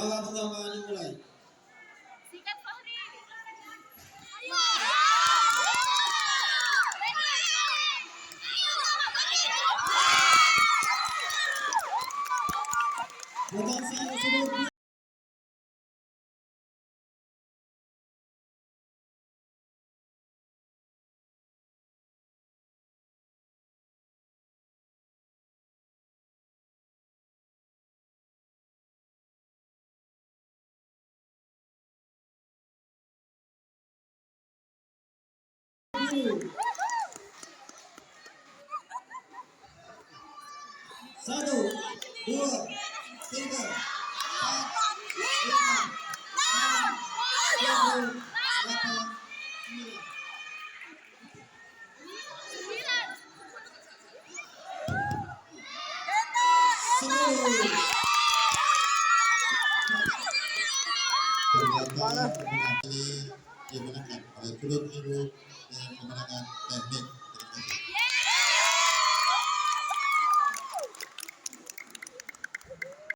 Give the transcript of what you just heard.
Babak pertama dimulai. Sikat Fahri. Potensi sebelum satu, dua, tiga, empat, lima, enam, tujuh, delapan, sembilan, sepuluh. Ternyata kemenangan ini dimenangkan oleh Kulit Biru dengan kemenangan teknik.